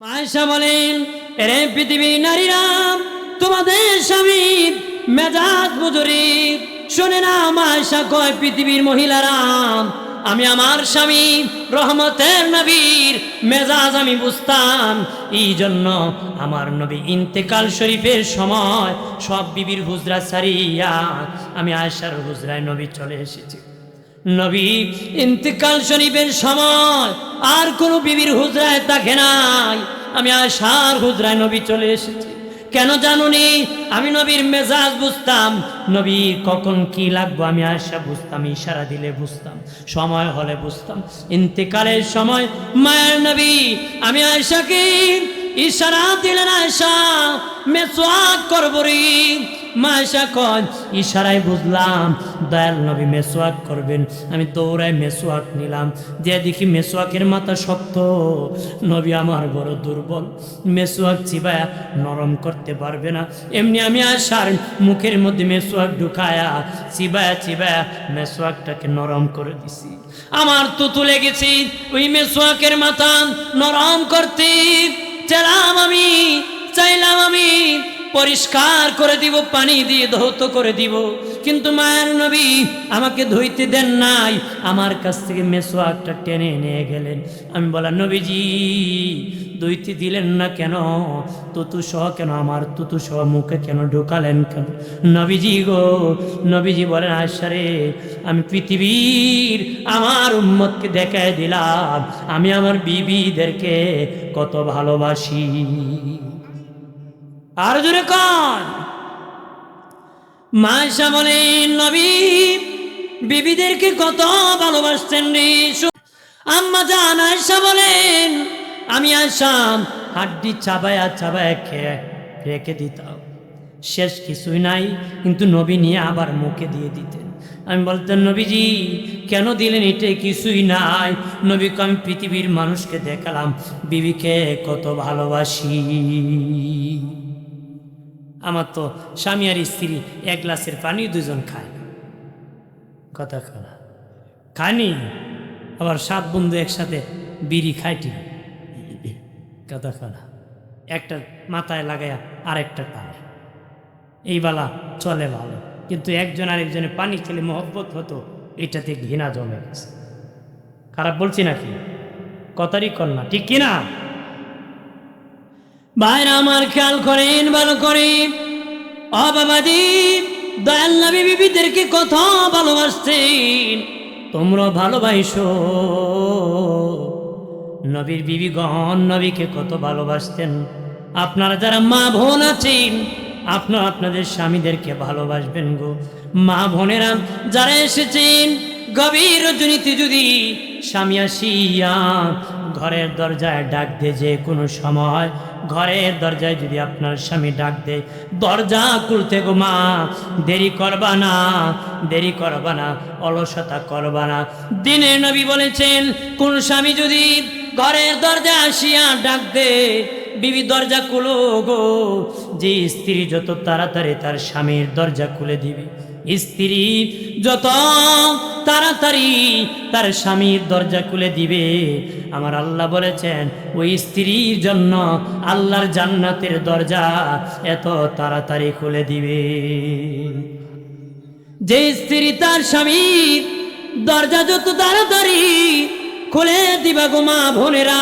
আয়েশা বলেন, এরে পৃথিবীর নারীরা, তোমাদের স্বামী মেজাজ বুজুরি শুনে না। আয়েশা কয়, পৃথিবীর মহিলারা, আমি আমার স্বামী রহমতের নবীর মেজাজ আমি বুঝতাম। এই জন্য আমার নবী ইন্তেকাল শরীফের সময় সব বিবির হুজরা ছাড়িয়া আমি আয়েশার হুজরায় নবী চলে এসেছি। নবী ইন্তেকাল শরীফের সময় আর কোনো বিবির হুজরায় থাকে নাই, আমি আয়েশার হুজরায় নবী চলে এসেছি। কেন জানুনি? আমি নবীর মেজাজ বুঝতাম, নবীর কখন কি লাগবো আমি আয়েশা বুঝতাম, ইশারা দিলে বুঝতাম, সময় হলে বুঝতাম। ইন্তেকালের সময় মায়ের নবী আমি আয়েশাকে ইশারা দিলেন, আয়েশা মেসওয়াক করবো রে। আয়েশা কয়, ইশারায় বুঝলাম দয়াল নবী মেসওয়াক করবেন। আমি দৌড়ায় মেসওয়াক নিলাম, দিয়ে দেখি মেসওয়াকের মাথা শক্ত, নবী আমার বড় দুর্বল, মেসওয়াক চিবায়া নরম করতে পারবে না। এমনি আমি আয়েশার মুখের মধ্যে মেসওয়াক ঢুকায়া চিবায়া চিবায়া মেসওয়াকটাকে নরম করে দিছি। আমার তো তুলে গেছি ওই মেসওয়াকের মাথা নরম করতে চাইলাম আমি পরিষ্কার করে দিব, পানি দিয়ে ধৌত করে দিব, কিন্তু মায়ের নবী আমাকে ধুইতে দেন নাই, আমার কাছ থেকে মেসওয়াকটা টেনে নিয়ে গেলেন। আমি বললাম, নবীজি ধুইতে দিলেন না কেন? তুতু সহ কেন, আমার তুতু সহ মুখে কেন ঢুকালেন কেন? নবীজি গো, নবীজি বলেন, আয়েশা রে, আমি পৃথিবীর আমার উম্মতকে দেখায় দিলাম আমি আমার বিবিদেরকে কত ভালোবাসি। আর জোরে কন। আয়েশা বলেন, নবী বিবিদেরকে কত ভালোবাসতেন রে। আম্মা জান আয়েশা বলেন, আমি আয়েশা হাড্ডি চাবায়া চাবায়া খেয়ে রেখে দিতাম, শেষ কিছুই নাই, কিন্তু নবী নিয়ে আবার মুখে দিয়ে দিতেন। আমি বলতেন, নবীজি কেন দিলেন? এটা কিছুই নাই। নবীকে আমি পৃথিবীর মানুষকে দেখালাম বিবিকে কত ভালোবাসি। আমার তো স্বামী আর স্ত্রী এক গ্লাসের পানি দুজন খায়, কথা খানা খানি, আবার 7 বন্ধু একসাথে বিড়ি খাইটি, কথা খানা একটা মাথায় লাগাইয়া আরেকটা টানে, এই বেলা চলে ভালো, কিন্তু একজন আরেকজনে পানি খেলে মহব্বত হতো, এটাতে ঘৃণা জমে গেছে। খারাপ বলছি নাকি? কথারই কন্যা, ঠিক কিনা? ভাইরা আমার খেয়াল করেন, ভালো করে। ও বাবাজি, দয়াল নবী বিবিদেরকে কত ভালোবাসতেন, তোমরা ভালোবাসো। নবীর বিবিগণ নবীকে কত ভালোবাসতেন। আপনারা যারা মা বোন আছেন, আপনারা আপনাদের স্বামীদেরকে ভালোবাসবেন গো। মা বোনেরা যারা এসেছেন, গভীর রজনীতে যদি স্বামী আসিয়া ঘরের দরজায় ডাক দে, যে কোনো সময় ঘরের দরজায় যদি আপনার স্বামী ডাক দে, দরজা খুলতে গো মা, দেরি করবা না, দেরি করবা না, অলসতা করবা না। দিনের নবী বলেছেন, কোন স্বামী যদি ঘরের দরজায় আসিয়া ডাক দে, বিবি দরজা খুলো গো। যে স্ত্রী যত তাড়াতাড়ি তার স্বামীর দরজা খুলে দিবে, স্ত্রী যত তাড়াতাড়ি তার স্বামীর দরজা খুলে দিবে, আমার আল্লাহ বলেছেন ওই স্ত্রীর জন্য আল্লাহর জান্নাতের দরজা এত তাড়াতাড়ি খুলে দিবে। যে স্ত্রী তার স্বামীর দরজা যত তাড়াতাড়ি খুলে দিবা গো মা বোনেরা,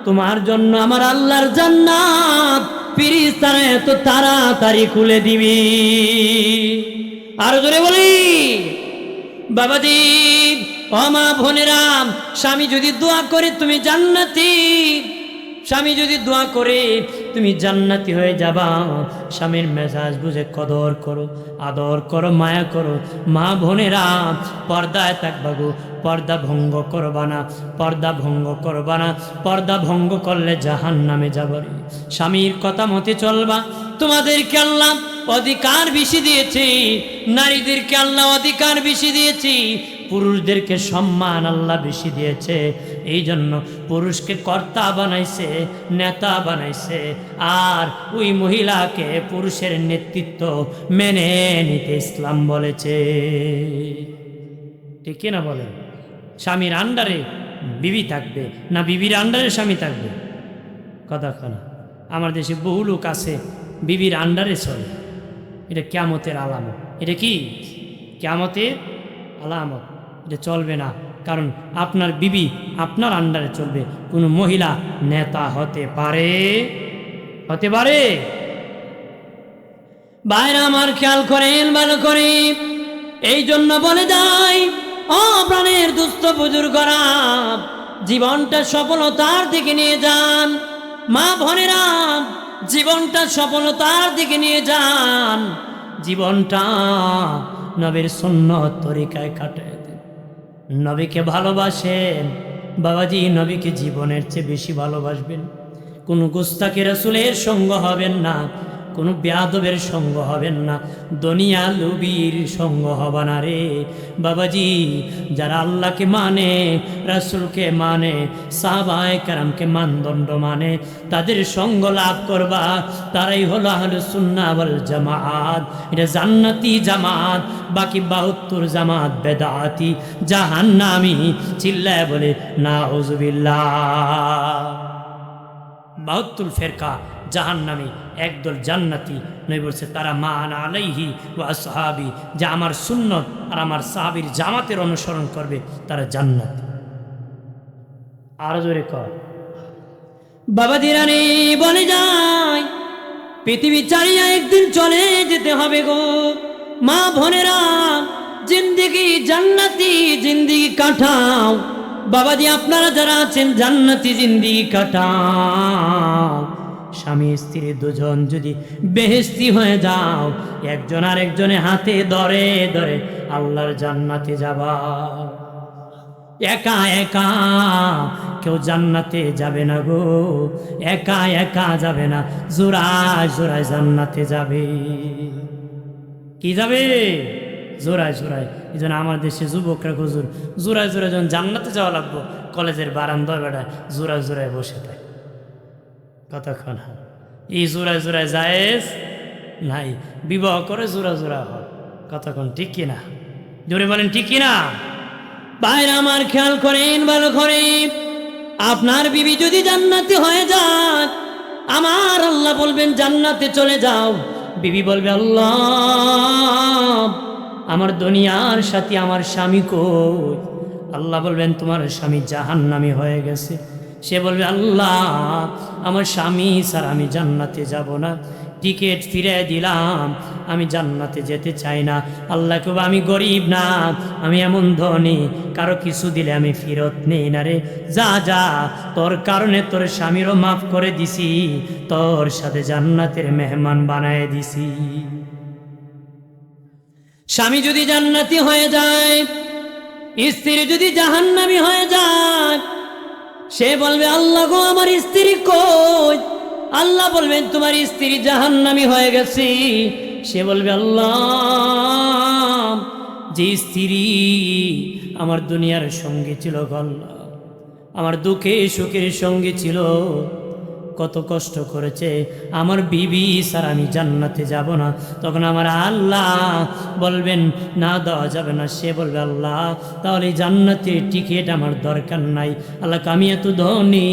তোমার জন্য আমার আল্লাহর জান্নাত ফেরেশতারা এত তাড়াতাড়ি খুলে দিবি। আর জোরে বলি বাবাজি, ও মা বোনেরা, স্বামী যদি দোয়া করে তুমি জান্নাতি, স্বামী যদি দোয়া করে তুমি জান্নাতি হয়ে যাবা। স্বামীর মেজাজ বুঝে কদর করো, আদর করো, মায়া করো। মা বোনেরা, পর্দায় থাকবা গো, পর্দা ভঙ্গ করবা না, পর্দা ভঙ্গ করবা না। পর্দা ভঙ্গ করলে জাহান্নামে যাবে। স্বামীর কথা মতে চলবা। তোমাদেরকে আল্লাহ অধিকার বেশি দিয়েছি, নারীদেরকে আল্লাহ অধিকার বেশি দিয়েছি, পুরুষদেরকে সম্মান আল্লাহ বেশি দিয়েছে। এই জন্য পুরুষকে কর্তা বানাইছে, নেতা বানাইছে, আর ওই মহিলাকে পুরুষের নেতৃত্ব মেনে নিতে ইসলাম বলেছে। ঠিক কিনা বলেন? স্বামীর আন্ডারে বিবি থাকবে না বিবির আন্ডারে স্বামী থাকবে? কথা কনা। আমার দেশে বহু লোক আছে বিবির আন্ডারে চলে, এটা কিয়ামতের আলামত। এটা কি কিয়ামতের আলামত? এটা চলবে না, কারণ আপনার বিবি আপনার আন্ডারে চলবে। কোনো মহিলা নেতা হতে পারে বাইরে আমার খেয়াল করেন ভালো করে। এই জন্য বলে যায়, ও প্রাণের দুস্থ বুজুর্গরা, জীবনটা সফলতার দিকে নিয়ে যান। মা বোনেরা, জীবনটা সফলতার দিকে নিয়ে যান। জীবনটা নবীর সুন্নত তরিকায় কাটায় দেন। নবীকে ভালোবাসেন বাবাজি, নবীকে জীবনের চেয়ে বেশি ভালোবাসবেন। কোনো গুস্তাখি রাসূলের সঙ্গ হবেন না, কোনো বেয়াদবের সঙ্গ হবেন না, দুনিয়া লুবির সঙ্গ হবা না রে বাবাজি। যারা আল্লাহকে মানে, রাসূলকে মানে, সাহাবায়ে কেরামকে মানদণ্ড মানে, তাদের সঙ্গ লাভ করবা। তারাই হলো আহলুস সুন্নাহ ওয়াল জামাত। এটা জান্নাতি জামাত। বাকি 72 জামাত বেদাতি জাহান্নামী। চিল্লায় বলে নাউজুবিল্লাহ। 72 ফেরকা জাহান্নামী, একদল জান্নাতি। নবী বলছে তারা মান আলাইহি ওয়া আসহাবি, যা আমার সুন্নত আর আমার সাহাবীর জামাতের অনুসরণ করবে তারা জান্নাতি। আর জোরে কর বাবা দিরানি। বলে যায় পৃথিবী চালিয়ে একদিন চলে যেতে হবে গো মা বোনেরা। জিন্দেগি জান্নাতি জিন্দেগি কাটাও বাবাজি। আপনারা যারা আছেন জান্নাতি জিন্দেগি কাটাও। স্বামী স্ত্রী দুজন যদি বেহেশতি হয়ে যাও, একজন আরেকজনের হাতে ধরে ধরে আল্লাহর জান্নাতে যাবা। একা একা কেউ জান্নাতে যাবে না গো, একা একা যাবে না, জোড়ায় জোড়ায় জান্নাতে যাবে। কি যাবে? জোড়ায় জোড়ায়। এই জন্য আমার দেশে যুবকরা হুজুর জোড়ায় জোড়ায় যখন জান্নাতে যাওয়া লাগবো, কলেজের বারান্দায় বেড়ায় জোড়ায় জোড়ায় বসে থাকে। কতক্ষণ এই জোড়ায় জোড়ায় জায়েজ নাই, বিবাহ করে জোড়া জোড়া হয়। কতক্ষণ ঠিক কিনা? জোরে বলেন ঠিক কিনা? বাইরে আমার খেয়াল করেন ভালো করে। আপনার বিবি যদি জান্নাতে হয়ে যাক, আমার আল্লাহ বলবেন জান্নাতে চলে যাও। বিবি বলবে আল্লাহ আমার দুনিয়ার সাথী আমার স্বামী কই? আল্লাহ বলবেন তোমার স্বামী জাহান্নামী হয়ে গেছে। সে বলবে আল্লাহ আমার স্বামী স্যার আমি জান্নাতে যাব না, টিকিট ফিরে দিলাম, আমি জান্নাতে যেতে চাই না। আল্লাহ কবে আমি গরিব না, আমি এমন ধনী, কারো কিছু দিলে আমি ফেরত নেই না রে। যা যা, তোর কারণে তোর স্বামীরও মাফ করে দিছি, তোর সাথে জান্নাতের মেহমান বানায় দিছি। স্বামী যদি জান্নাতি হয়ে যায়, স্ত্রী যদি জাহান্নামী হয়ে যায়, সে বলবে আল্লাহ গো আমার স্ত্রী কই? আল্লাহ বলবেন তোমার স্ত্রী জাহান্নামী হয়ে গেছে। সে বলবে আল্লাহ যে স্ত্রী আমার দুনিয়ার সঙ্গী ছিল, আল্লাহ আমার দুঃখে সুখের সঙ্গী ছিল, কত কষ্ট করেছে, আমার বিবি স্যার আমি জান্নাতে যাব না। তখন আমার আল্লাহ বলবেন না দেওয়া যাবে না। সে বলবে আল্লাহ তাহলে জান্নাতের টিকিট আমার দরকার নাই। আল্লাহ আমি এত ধনী,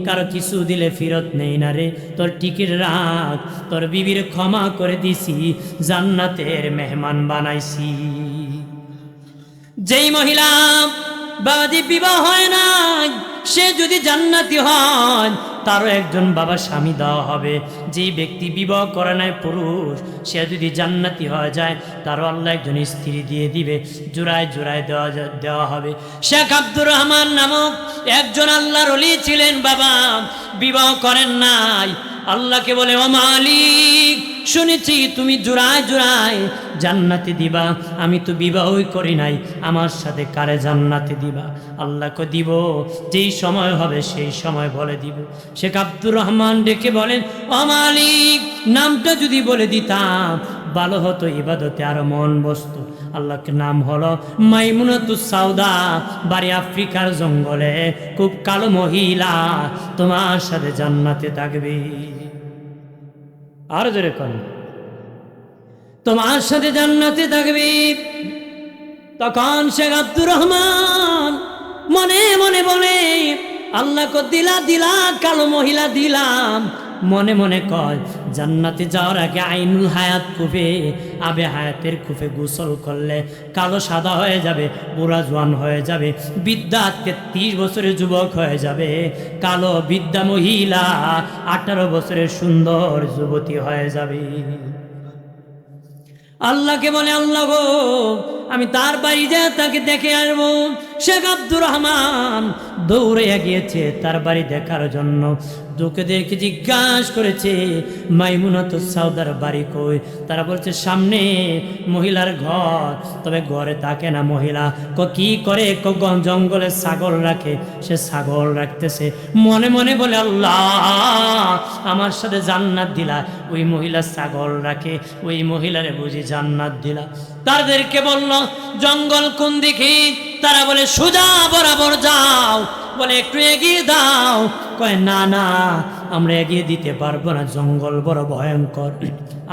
কারো কিছু দিলে ফেরত নেই না রে, তোর টিকিট রাখ, তোর বিবির ক্ষমা করে দিছি, জান্নাতের মেহমান বানাইছি। যেই মহিলা বাবাজি বিবাহ হয় না, সে যদি জান্নাতি হয় তারও একজন বাবা স্বামী দেওয়া হবে। যে ব্যক্তি বিবাহ করে নাই পুরুষ, সে যদি জান্নাতি হয়ে যায় তারও আল্লাহ একজন স্ত্রী দিয়ে দিবে, জোড়ায় জোড়ায় দেওয়া হবে। শেখ আব্দুর রহমান নামক একজন আল্লাহর ওলি ছিলেন, বাবা বিবাহ করেন নাই। আল্লাহকে বলে ও মালিক শুনেছি তুমি জোড়ায় জোড়ায় জান্নাতে দিবা, আমি তো বিবাহই করি নাই, আমার সাথে কারে জান্নাতে দিবা? আল্লাহকে দিব, যেই সময় হবে সেই সময় বলে দিব। শেখ আব্দুর রহমান ডেকে বলেন ও মালিক নামটা যদি বলে দিতাম ভালো হতো, ইবাদতে আরো মন বসত। আল্লাহকে নাম হলো মাইমুনাতুস সাউদা, বাড়ি আফ্রিকার জঙ্গলে, খুব কালো মহিলা, তোমার সাথে জান্নাতে থাকবে। আর জোরে কোন তোমার সাথে জান্নাতে থাকবে। তখন শেখ আব্দুর রহমান মনে মনে বলে আল্লাহ কো দিলা দিলা কালো মহিলা দিলাম, মনে মনে কয় জান্নাতে যাওয়ার আগে আইনুল হায়াত কূপে, আবে হায়াতের কূপে গোসল করলে কালো সাদা হয়ে যাবে, বুড়া জোয়ান হয়ে যাবে, বৃদ্ধা 33 বছরের যুবক হয়ে যাবে, কালো বৃদ্ধা মহিলা 18 বছরের সুন্দর যুবতী হয়ে যাবে। আল্লাহকে বলে আল্লাহ গো আমি তার বাড়ি যা তাকে দেখে আসবো। শেখ আব্দুর রহমান দৌড়ে গিয়েছে তার বাড়ি দেখার জন্য। লোকেদেরকে জিজ্ঞাসা করেছে মাইমুনাতুস সাউদার বাড়ি কই? তারা বলছে সামনে মহিলার ঘর, তবে ঘরে থাকে না মহিলা। কি করে? জঙ্গলে ছাগল রাখে, সে ছাগল রাখতেছে। মনে মনে বলে আল্লাহ আমার সাথে জান্নাত দিলা, ওই মহিলা ছাগল রাখে, ওই মহিলারে বুঝি জান্নাত দিলা। তাদেরকে বলল জঙ্গল কোন দিকে? তারা বলে সোজা বরাবর যাও। বলে একটু এগিয়ে দাও। কয় না না আমরা এগিয়ে দিতে পারবো না, জঙ্গল বড় ভয়ঙ্কর,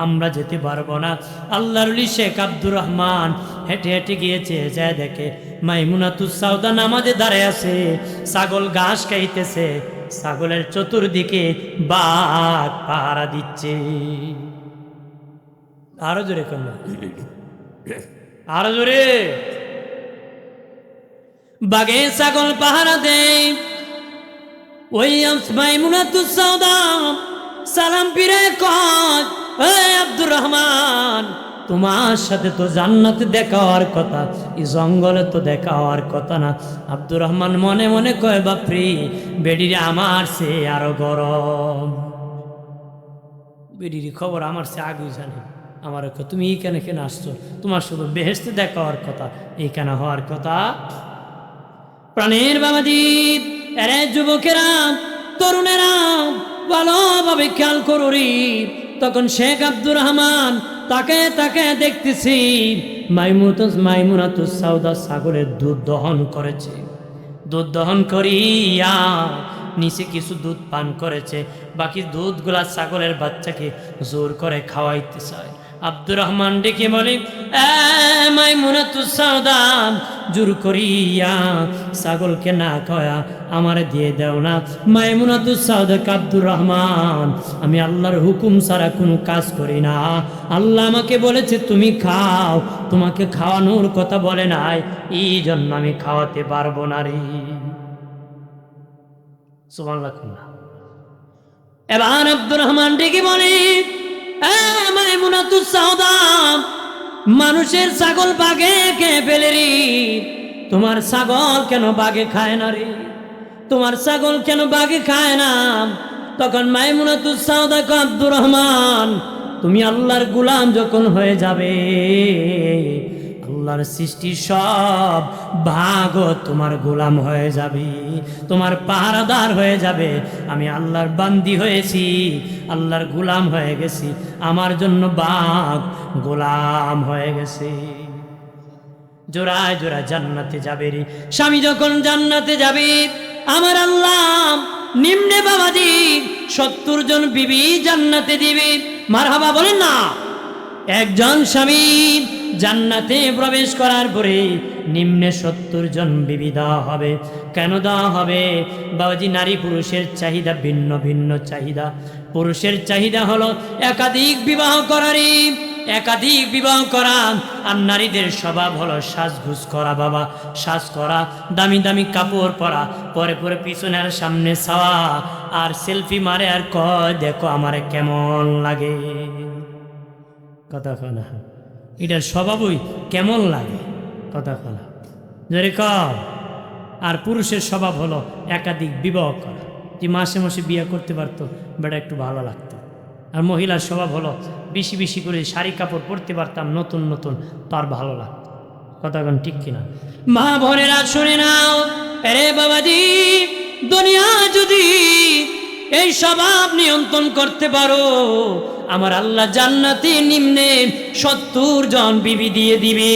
আমরা যেতে পারবো না। আল্লাহর ওলি শেখ আব্দুর রহমান হেঁটে হেঁটে গিয়েছে, যা দেখে মাইমুনাতুস সাউদা নামাজে দাঁড়ায় আছে, ছাগল ঘাস খাইতেছে, ছাগলের চতুর্দিকে বাঘ পাহারা দিচ্ছে। আরো জোরে কন্যা, আরো জোরে। বাঘে ছাগল পাহারা দেয়। ওই মাইমুনাতুস সাউদা সালাম ফিরে কয় এই আব্দুর রহমান তোমার সাথে তো জান্নাতে দেখা হওয়ার কথা, এই জঙ্গলে তো দেখা হওয়ার কথা না। আব্দুর রহমান মনে মনে কয় বাপরে বেডিরে আমার সে আরো গরম, বেডির খবর আমার সে আগে জানে। আমার তুমি এইখানে কেন আসছো? তোমার শুধু বেহেশতে দেখা হওয়ার কথা, এইখানে হওয়ার কথা। প্রাণের বাবাজি, এরে যুবকেরা, তরুণেরা ভালোভাবে খেয়াল করুরি। তখন শেখ আব্দুর রহমান তাকে তাকে দেখতেছি মাইমুনাতুস সাউদা ছাগলের দুধ দহন করেছে। দুধ দহন করিয়া নিচে কিছু দুধ পান করেছে, বাকি দুধগুলা ছাগলের বাচ্চাকে জোর করে খাওয়াইতে চায়। আব্দুর রহমান ডেকে বলে মাইমুনাতুস সাউদা জোর করিয়া ছাগলকে না খাওয়া আমারে দিয়ে দেও না। মাইমুনাতুস সাউদা আব্দুর রহমান আমি আল্লাহর হুকুম ছাড়া কোনো কাজ করি না, আল্লাহ আমাকে বলেছে তুমি খাও, তোমাকে খাওয়ানোর কথা বলে নাই, এই জন্য আমি খাওয়াতে পারবো না রে। সুবহানাল্লাহ। এবার আব্দুর রহমান ডেকে বলে মাইমুনাতুস সাউদা মানুষের ছাগল বাঘে খেয়ে ফেলে রে, তোমার ছাগল কেন বাঘে খায় না রে? তোমার ছাগল কেন বাঘে খায় না? তখন মাইমুনাতুস সাউদা কয় আব্দুর রহমান তুমি আল্লাহর গোলাম যখন হয়ে যাবে, আল্লাহর সৃষ্টি সব ভাগ তোমার গোলাম হয়ে যাবে, তোমার পাহারাদার হয়ে যাবে। আমি আল্লাহর বান্দি হয়েছি, আল্লাহর গোলাম হয়ে গেছি, আমার জন্য বাঘ গোলাম হয়ে গেছে। জোড়ায় জোড়ায় জান্নাতে যাবে রে। স্বামী যখন জান্নাতে যাবে আমার আল্লাহ নিম্নে বাবাজি 70 জন বিবি জান্নাতে দিবে। মারহাবা বলেন না। একজন স্বামী জান্নাতে প্রবেশ করার পরে নিম্নে 70 জন বিবি দেওয়া হবে। কেন দেওয়া হবে বাবাজি? নারী পুরুষের চাহিদা ভিন্ন ভিন্ন চাহিদা। পুরুষের চাহিদা হলো একাধিক বিবাহ করারই, একাধিক বিবাহ করা। আর নারীদের স্বভাব হলো সাজগুজ করা, বাবা সাজ করা, দামি দামি কাপড় পরা, পরে পরে পিছনের সামনে ছাওয়া, আর সেলফি মারে আর কয় দেখো আমারে কেমন লাগে। কথা কনা এটার স্বভাবই কেমন লাগে, কথা কনা যদি কম। আর পুরুষের স্বভাব হলো একাধিক বিবাহ করা, যে মাসে মাসে বিয়ে করতে পারতো বেটা একটু ভালো লাগতো। আর মহিলার স্বভাব হলো বেশি বেশি করে শাড়ি কাপড় পরতে পারতাম নতুন নতুন, তার ভালো লাগতো। কথা কন ঠিক কিনা? মা বোনেরা শুনে নাও, আরে বাবাজি দুনিয়া যদি এই স্বভাব নিয়ন্ত্রণ করতে পারো, আমার আল্লাহ জান্নাতে নিম্নে 70 জন বিবি দিয়ে দিবে।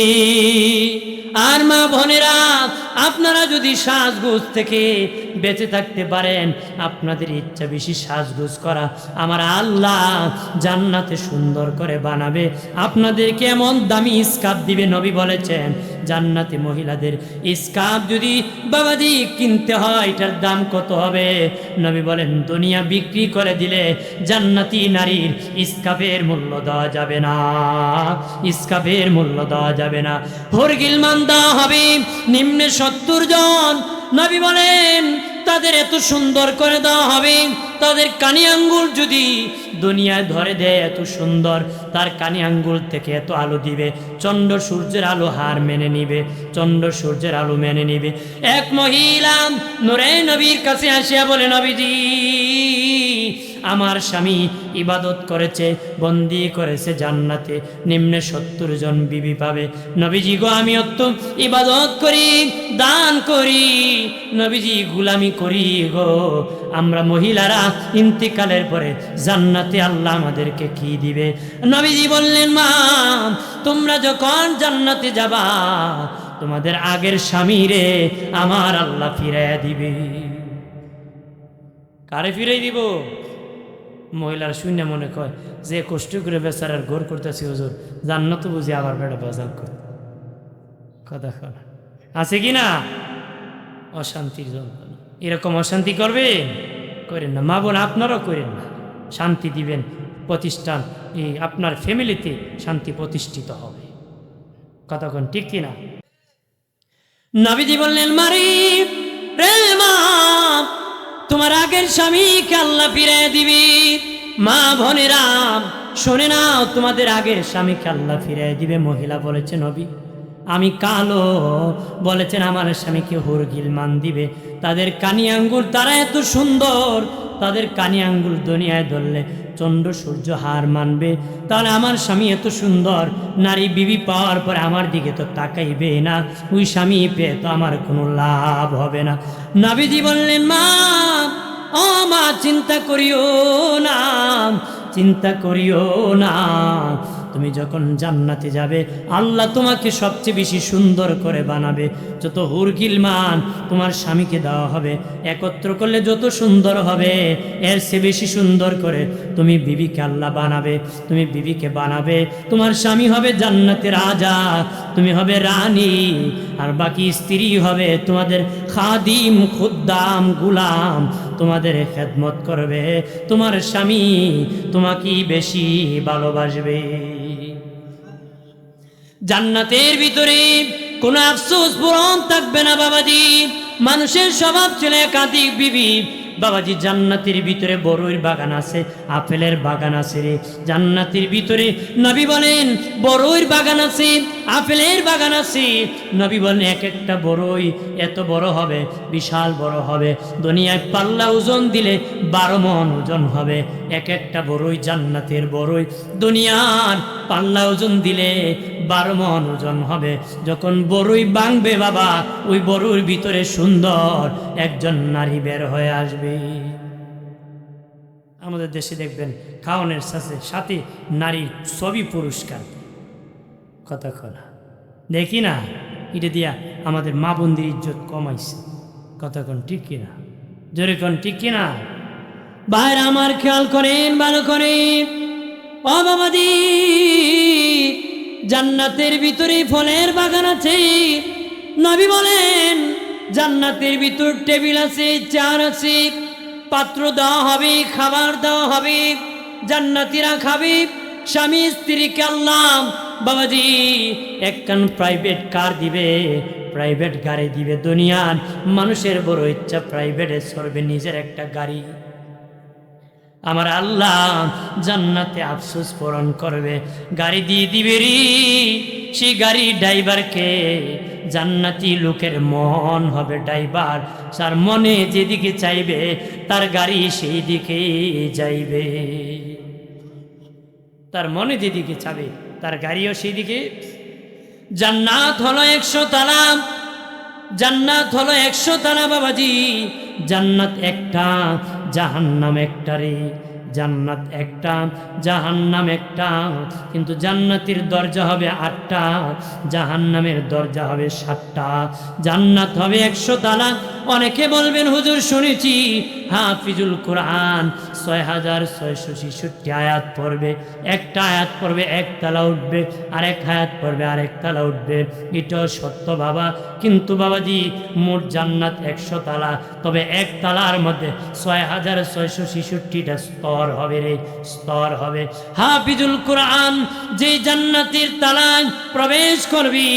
আর মা বোনেরা, আপনারা যদি সাজগোজ থেকে বেঁচে থাকতে পারেন, আপনাদের ইচ্ছা বেশি সাজগোজ করা, আমার আল্লাহ জান্নাতে সুন্দর করে বানাবে। আপনাদেরকে এমন দামি স্কার্ফ দিবে। নবী বলেছেন জান্নাতে মহিলাদের স্কার্ফ যদি বাবাজি কিনতে হয়, এটার দাম কত হবে? নবী বলেন দুনিয়া বিক্রি করে দিলে জান্নাতি নারীর স্কার্ফের মূল্য দেওয়া যাবে না, স্কার্ফের মূল্য দেওয়া যাবে না। হরগিলমান দেওয়া হবে নিম্নে 70 জন। নবী বলেন তাদের এত সুন্দর করে দেওয়া হবে, তাদের কানি আঙ্গুল যদি দুনিয়ায় ধরে দেয় এত সুন্দর, তার কানি আঙ্গুল থেকে এত আলো দিবে, চন্দ্র সূর্যের আলো হার মেনে নিবে, চন্দ্র সূর্যের আলো মেনে নিবে। এক মহিলা নূরে নবীর কাছে আসিয়া বলে, নবীজি আমার স্বামী ইবাদত করেছে, বন্দি করেছে জান্নাতে, নিম্নে 70 জন বিবি পাবে। নবীজি গো আমি অত ইবাদত করি, দান করি, নবীজি গুলামি করি গো, আমরা মহিলারা ইন্তিকালের পরে জান্নাতে আল্লাহ আমাদেরকে কি দিবে? নবীজি বললেন মা তোমরা যখন জান্নাতে যাবা, তোমাদের আগের স্বামীরে আমার আল্লাহ ফিরাইয়া দিবে। কারে ফিরাই দিব? মহিলার শূন্য মনে কয় যে কষ্ট করে বেচারার ঘর করতেছি হুজুর, জান্নাত বুঝি আবার বেড়া বাজার করে কথা আছে কি না? অশান্তির যন্ত্রণা, এরকম অশান্তি করবেন? করেন না মা বোন, আপনারাও করেন না। শান্তি দিবেন, প্রতিষ্ঠান এই আপনার ফ্যামিলিতে শান্তি প্রতিষ্ঠিত হবে। কতক্ষণ ঠিক কিনা? নবীজি বললেন মারি রে মা, তোমার আগের স্বামীকে আল্লাহ ফিরিয়ে দিবি। মা বোনেরা শোনে নাও, তোমাদের আগের স্বামীকে আল্লাহ ফিরিয়ে দিবে। মহিলা বলেছে নবী আমি কালো, বলেছেন আমার স্বামীকে হরগিলমান দিবে। তাদের কানি আঙ্গুল, তারা এত সুন্দর, তাদের কানি আঙ্গুল দুনিয়ায় ধরলে চন্দ্র সূর্য হার মানবে। তাহলে আমার স্বামী এত সুন্দর নারী বিবি পাওয়ার পরে আমার দিকে তো তাকাইবে না, ওই স্বামী পেয়ে তো আমার কোনো লাভ হবে না। নবীজি বললেন মা, ও মা চিন্তা করিও না, চিন্তা করিও না, তুমি যখন জান্নাতে যাবে আল্লাহ তোমাকে সবচেয়ে বেশি সুন্দর করে বানাবে। যত হুরগিলমান তোমার স্বামীকে দেওয়া হবে, একত্র করলে যত সুন্দর হবে, এর চেয়ে বেশি সুন্দর করে তুমি বিবিকে আল্লাহ বানাবে। তুমি বিবিকে বানাবে, তোমার স্বামী হবে জান্নাতের রাজা, তুমি হবে রানী, আর বাকি স্ত্রী হবে তোমাদের খাদিম, খুদ্দাম, গুলাম, তোমাদের খেদমত করবে। তোমার স্বামী তোমাকেই বেশি ভালোবাসবে। জান্নাতের ভিতরে কোনো আফসোস পূরণ থাকবে না বাবাজি। মানুষের স্বভাব ছিল একাধিক বিবি। বাবাজি জান্নাতের ভিতরে বড়ইর বাগান আছে, আপেলের বাগান আছে রে জান্নাতের ভিতরে। নবী বলেন বড়ইর বাগান আছে, আপেলের বাগান আছে। নবী বলেন এক একটা বড়ই এত বড় হবে, বিশাল বড় হবে, দুনিয়ায় পাল্লা ওজন দিলে 12 মণ ওজন হবে। এক একটা বড়ই জান্নাতের বড়ই, দুনিয়ার পাল্লা ওজন দিলে 12 মণ ওজন হবে। যখন বড়ই ভাঙবে বাবা, ওই বড়ইর ভিতরে সুন্দর একজন নারী বের হয়ে আসবে। আমাদের দেশে দেখবেন খাওয়ানোর সাথে নারীর ছবি পুরস্কার, কথা কনা দেখি না, এটা দিয়া আমাদের মা বোনদের ইজ্জত কমাইছে। কথা কন ঠিক কিনা? জোরে কন ঠিক কিনা? বাইরে আমার খেয়াল করেন ভালো করে। ও বাবাজি জান্নাতের ভিতরে ফলের বাগান আছে। নবী বলেন জান্নাতের ভিতর টেবিল আছে, চেয়ার আছে, পাত্র দেওয়া হবে, খাবার দেওয়া হবে, জান্নাতীরা খাবে। স্বামী স্ত্রীকে আল্লাহ বাবাজি একখান প্রাইভেট কার দিবে, প্রাইভেট গাড়ি দিবে। দুনিয়ার মানুষের বড় ইচ্ছা প্রাইভেটে চড়বে, নিজের একটা গাড়ি। আমার আল্লাহ জান্নাতে আফসোস পূরণ করবে, গাড়ি দিয়ে দিবে রে। সেই গাড়ি ড্রাইভারকে জান্নাতি লোকের মন হবে ড্রাইভার, তার মনে যেদিকে চাইবে তার গাড়ি সেই দিকে যাইবে। তার মনে যেদিকে চাবে তার গাড়িও সেই দিকে। জান্নাত হলো 100 তালা, জান্নাত হলো 100 তালা বাবাজি। জান্নাত একটা, জাহান্নাম একটা রে। জান্নাত একটা, জাহান্নাম একটা, কিন্তু জান্নাতের দরজা হবে 8টা, জাহান্নামের দরজা হবে 7টা। জান্নাত হবে 100 তালা। অনেকে বলবেন হুজুর শুনেছি হাফিজুল কোরআন 6666 আয়াত পড়বে, একটা আয়াত পড়বে 1 তালা উঠবে, আরেক আয়াত পড়বে আরেক তালা উঠবে। এটাও সত্য বাবা, কিন্তু বাবাজি মোট জান্নাত 100 তালা, তবে 1 তালার মধ্যে 6666টা স্তর হবে রে, স্তর হবে। হাফিজুল কোরআন যেই জান্নাতের তালায় প্রবেশ করবি,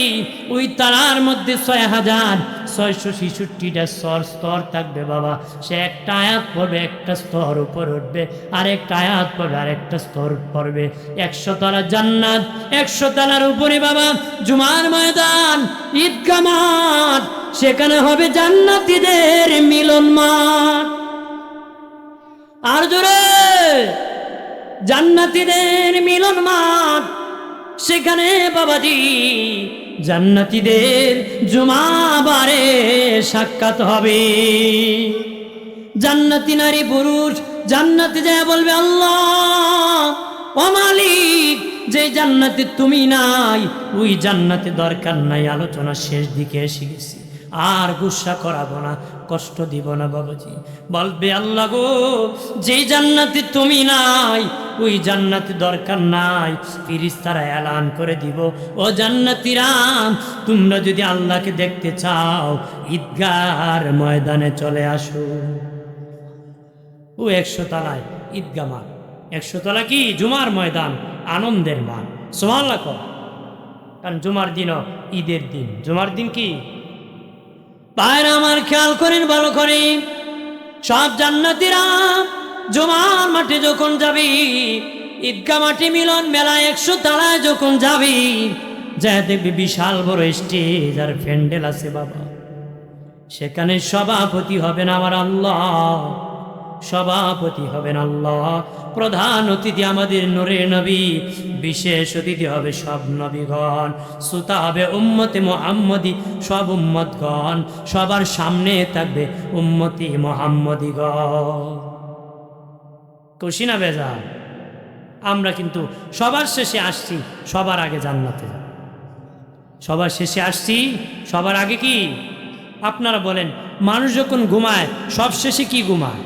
ওই তালার মধ্যে 6666টা স্তর থাকবে বাবা। সে একটা আয়াত পড়বে, একটা স্তর উপর উঠবে, আরেকটা আয়াত পড়বে, আরেকটা স্তর পড়বে। 100 তালা জান্নাত, 100 তালার উপরে বাবা জুমার ময়দান, ঈদগাহ মাঠ, সেখানে হবে জান্নাতীদের মিলন মাঠ। আর জোরে, জান্নাতীদের মিলন মাঠ, সেখানে বাবাজি জান্নাতীদের জুমাবারে সাক্ষাৎ হবে। জান্নাতি নারী পুরুষ জান্নাতে যায় বলবে, আল্লাহ ও মালিক, যে জান্নাতে তুমি নাই ওই জান্নাতে দরকার নাই, আলোচনা শেষ দিকে এসে গেছি, আর গুসা করাবো না, কষ্ট দিব না বাবাজি। বলবে, আল্লাহ গো, যে জান্নাতে তুমি নাই ওই জান্নাতে দরকার নাই। ফেরেশতারা এলান করে দিব, ও জান্নাতীরা, তোমরা যদি আল্লাহকে দেখতে চাও ঈদগাহর ময়দানে চলে আসো। ও 100 তালায় ঈদগাহ মাঠ, 100 তালা কি জুমার ময়দান, আনন্দের মাঠ। সুবহানাল্লাহ। কারণ জুমার দিনও ঈদের দিন। জুমার দিন কি পায়রা আমার খেয়াল করেন ভালো করে, সব জান্নাতীরা জুমার মাঠে যখন যাবি, ঈদগাহ মাঠে মিলন মেলা 100 তালায় যখন যাবি, যা দেখবি বিশাল বড় স্টেজ আর প্যান্ডেল আছে বাবা। সেখানে সভাপতি হবেন আমার আল্লাহ, সভাপতি হবেন আল্লাহ, প্রধান অতিথি আমাদের নূরে নবী, বিশেষ অতিথি হবে সব নবীগণ, শ্রোতা হবে উম্মতে মুহাম্মদী সব উম্মতগণ, সবার সামনে থাকবে উম্মতি মুহাম্মদীগণ। খুশি না বেজার? আমরা কিন্তু সবার শেষে আসছি, সবার আগে জান্নাতে। সবার শেষে আসছি, সবার আগে কি? আপনারা বলেন, মানুষ যখন ঘুমায় সব শেষে কি ঘুমায়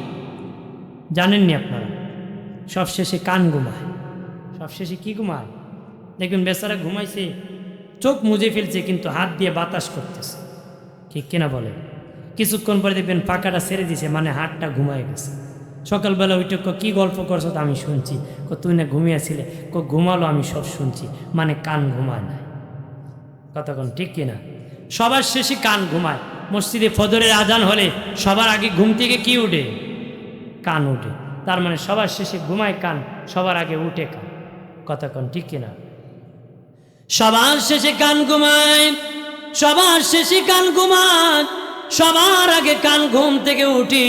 জানেননি আপনারা? সব শেষে কান ঘুমায়। সব শেষে কি ঘুমায়? দেখবেন বেচারা ঘুমাইছে, চোখ মুজে ফেলছে, কিন্তু হাত দিয়ে বাতাস করতেছে, ঠিক কিনা বলে? কিছুক্ষণ পরে দেখবেন পাকাটা ছেড়ে দিছে, মানে হাতটা ঘুমায় গেছে। সকালবেলা ওইটা কি গল্প করছো তো আমি শুনছি, তুই না ঘুমিয়েছিলে, ঘুমালো, আমি সব শুনছি, মানে কান ঘুমায় না। কতক্ষণ, ঠিক কিনা? সবার শেষে কান ঘুমায়। মসজিদে ফজরের আজান হলে সবার আগে ঘুম থেকে কি উঠে? কান উঠে। তার মানে সবার শেষে ঘুমায় কান, সবার আগে উঠে কান। কতক্ষণ, ঠিক কিনা? সবার শেষে কান ঘুমায়, সবার শেষে কান ঘুমায়, সবার আগে কান ঘুম থেকে উঠি।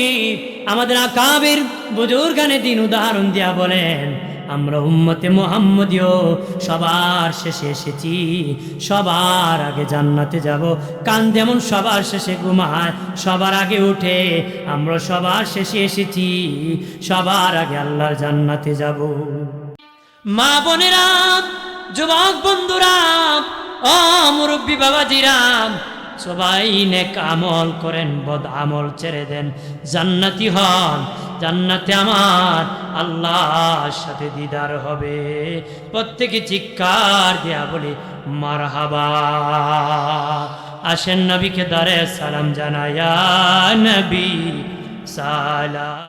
আমাদের আকাবের বুজুর্গানে দিন উদাহরণ দিয়া বলেন, আমরা উম্মতে মুহাম্মদীও সবার শেষে এসেছি, সবার আগে জান্নাতে যাব। কান যেমন সবার শেষে ঘুমায়, সবার আগে উঠে, আমরা সবার শেষে এসেছি, সবার আগে আল্লাহর জান্নাতে যাব। মা বোনেরা, যুবক বন্ধুরা, ও মুরব্বী বাবাজিরা, সবাই নেক আমল করেন, বদ আমল ছেড়ে দেন, জান্নাতি হন। জান্নাতে আমার আল্লাহর সাথে দিদার হবে। প্রত্যেকে চিৎকার দেয়া বলি মারহাবা। আসেন নবীকে দারে সালাম জানায়া, নবী সালাম।